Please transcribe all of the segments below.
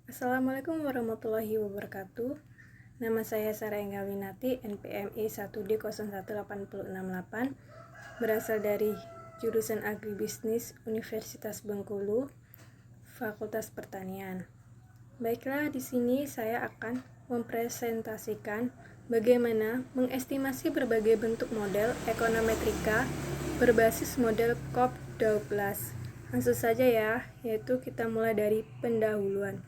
Assalamualaikum warahmatullahi wabarakatuh. Nama saya Sarah Enggawinati, NPMI 1D01868, berasal dari jurusan Agribisnis Universitas Bengkulu, Fakultas Pertanian. Baiklah, di sini saya akan mempresentasikan bagaimana mengestimasi berbagai bentuk model ekonometrika berbasis model Cobb-Douglas. Langsung saja ya, yaitu kita mulai dari pendahuluan,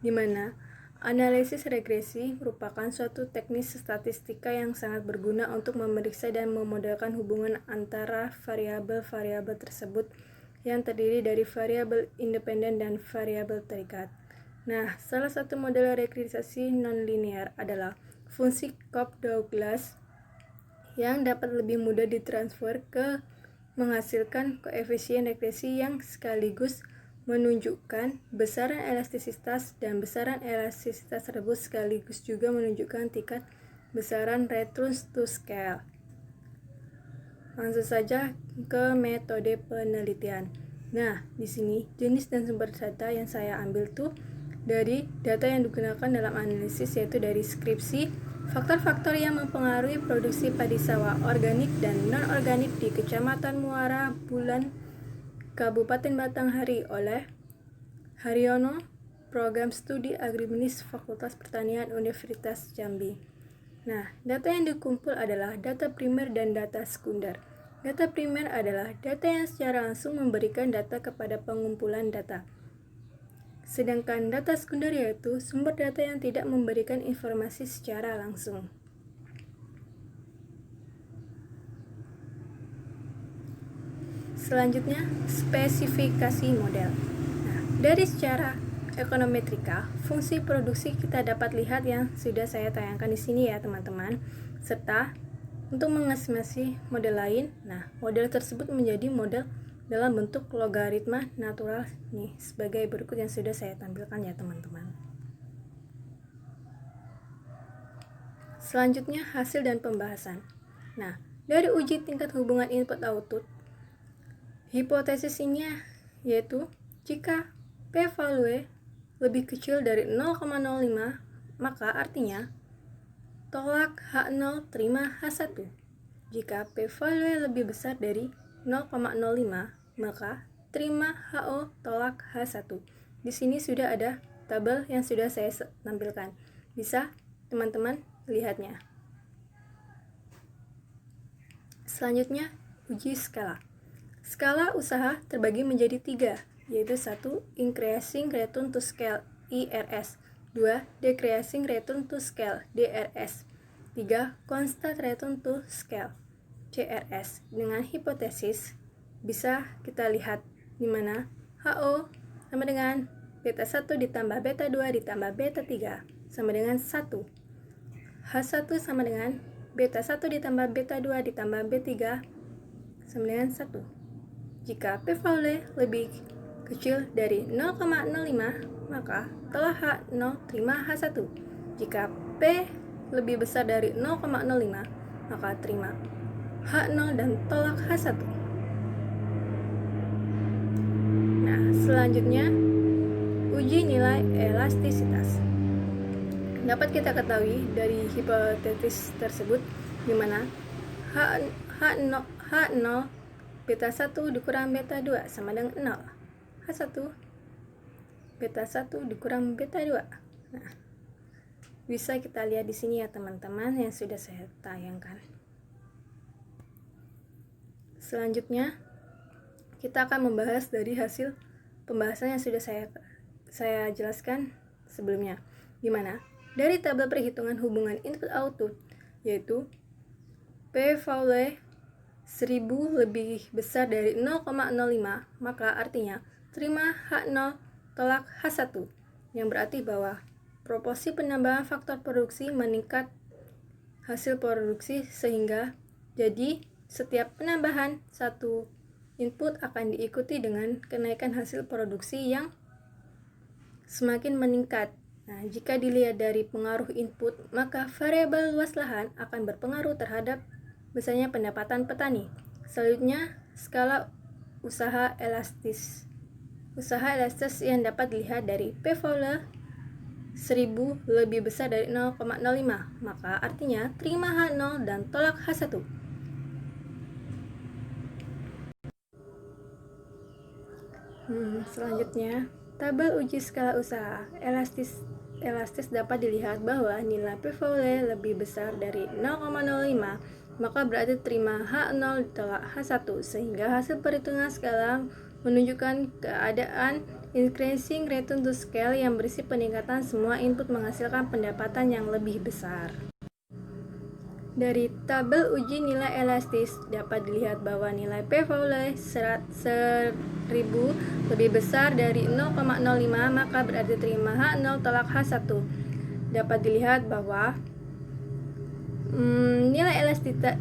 di mana analisis regresi merupakan suatu teknik statistika yang sangat berguna untuk memeriksa dan memodelkan hubungan antara variabel-variabel tersebut yang terdiri dari variabel independen dan variabel terikat. Nah, salah satu model regresisi nonlinear adalah fungsi Cobb-Douglas yang dapat lebih mudah ditransfer ke menghasilkan koefisien regresi yang sekaligus menunjukkan besaran elastisitas, dan besaran elastisitas tersebut sekaligus juga menunjukkan tingkat besaran return to scale. Langsung saja ke metode penelitian. Nah, di sini jenis dan sumber data yang saya ambil tuh dari data yang digunakan dalam analisis, yaitu dari skripsi faktor-faktor yang mempengaruhi produksi padi sawah organik dan non-organik di Kecamatan Muara Bulan, Kabupaten Batanghari oleh Haryono, Program Studi Agribisnis Fakultas Pertanian Universitas Jambi. Nah, data yang dikumpul adalah data primer dan data sekunder. Data primer adalah data yang secara langsung memberikan data kepada pengumpulan data. Sedangkan data sekunder yaitu sumber data yang tidak memberikan informasi secara langsung. Selanjutnya, spesifikasi model. Nah, dari secara ekonometrika, fungsi produksi kita dapat lihat yang sudah saya tayangkan di sini ya teman-teman. Serta untuk mengestimasi model lain, nah model tersebut menjadi model dalam bentuk logaritma natural nih, sebagai berikut yang sudah saya tampilkan ya teman-teman. Selanjutnya, hasil dan pembahasan. Nah, dari uji tingkat hubungan input-output, hipotesisnya yaitu jika p-value lebih kecil dari 0,05, maka artinya tolak H0 terima H1. Jika p-value lebih besar dari 0,05, maka terima HO tolak H1. Di sini sudah ada tabel yang sudah saya tampilkan. Bisa teman-teman lihatnya. Selanjutnya, uji skala. Skala usaha terbagi menjadi 3, yaitu 1. Increasing return to scale IRS, 2. Decreasing return to scale DRS, 3. Constant return to scale CRS. Dengan hipotesis bisa kita lihat di mana HO sama dengan beta 1 ditambah beta 2 ditambah beta 3 sama dengan 1. H1 sama dengan beta 1 ditambah beta 2 ditambah B3 sama dengan 1. Jika p-value lebih kecil dari 0,05, maka telah H0 terima H1. Jika P lebih besar dari 0,05, maka terima H0 dan tolak H1. Nah, selanjutnya uji nilai elastisitas. Dapat kita ketahui dari hipotesis tersebut di mana H0 beta 1 dikurang beta 2 sama dengan 0. H1 beta 1 dikurang beta 2. Nah, bisa kita lihat di sini ya teman-teman yang sudah saya tayangkan. Selanjutnya, kita akan membahas dari hasil pembahasan yang sudah saya jelaskan sebelumnya, di mana dari tabel perhitungan hubungan input-output, yaitu p-value 1000 lebih besar dari 0,05, maka artinya terima H0 tolak H1, yang berarti bahwa proporsi penambahan faktor produksi meningkat hasil produksi, sehingga jadi setiap penambahan satu input akan diikuti dengan kenaikan hasil produksi yang semakin meningkat. Nah, jika dilihat dari pengaruh input, maka variabel luas lahan akan berpengaruh terhadap besarnya pendapatan petani. Selanjutnya, skala usaha elastis. Usaha elastis yang dapat dilihat dari p-value 1000 lebih besar dari 0,05, maka artinya terima H0 dan tolak H1. Selanjutnya, tabel uji skala usaha elastis dapat dilihat bahwa nilai P Fowler lebih besar dari 0,05, maka berarti terima H0 ditolak H1, sehingga hasil perhitungan skala menunjukkan keadaan increasing return to scale yang berisi peningkatan semua input menghasilkan pendapatan yang lebih besar. Dari tabel uji nilai elastis dapat dilihat bahwa nilai P Fowler 1000 lebih besar dari 0,05, maka berarti terima H0 tolak H1. Dapat dilihat bahwa nilai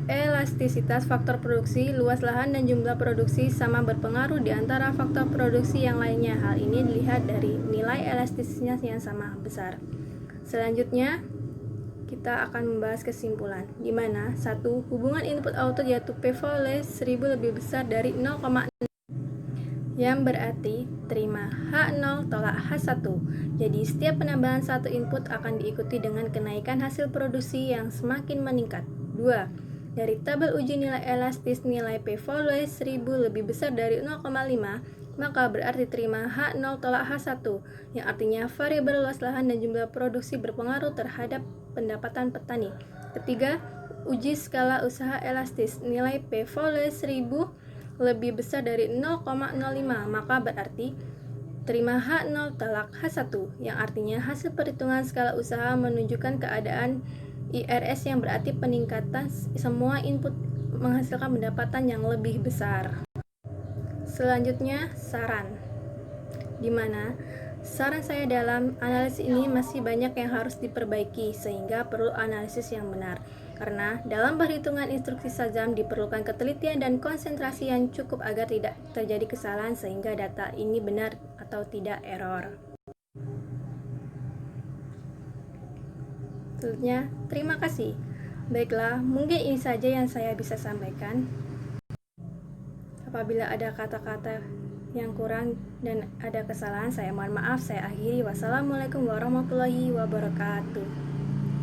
elastisitas faktor produksi, luas lahan, dan jumlah produksi sama berpengaruh di antara faktor produksi yang lainnya. Hal ini dilihat dari nilai elastisnya yang sama besar. Selanjutnya, kita akan membahas kesimpulan, di mana 1. Hubungan input-output yaitu P Fowler 1000 lebih besar dari 0,6, yang berarti terima H0 tolak H1. Jadi setiap penambahan satu input akan diikuti dengan kenaikan hasil produksi yang semakin meningkat. 2. Dari tabel uji nilai elastis, nilai P Fowler 1000 lebih besar dari 0,5, maka berarti terima H0 tolak H1, yang artinya variabel luas lahan dan jumlah produksi berpengaruh terhadap pendapatan petani. Ketiga, uji skala usaha elastis, nilai P Fowler 1000 lebih besar dari 0,05, maka berarti terima H0 tolak H1, yang artinya hasil perhitungan skala usaha menunjukkan keadaan IRS yang berarti peningkatan semua input menghasilkan pendapatan yang lebih besar. Selanjutnya, saran, di mana saran saya dalam analisis ini masih banyak yang harus diperbaiki, sehingga perlu analisis yang benar. Karena dalam perhitungan instruksi Shazam diperlukan ketelitian dan konsentrasi yang cukup agar tidak terjadi kesalahan sehingga data ini benar atau tidak error. Selanjutnya, terima kasih. Baiklah, mungkin ini saja yang saya bisa sampaikan. Apabila ada kata-kata yang kurang dan ada kesalahan, saya mohon maaf. Saya akhiri. Wassalamualaikum warahmatullahi wabarakatuh.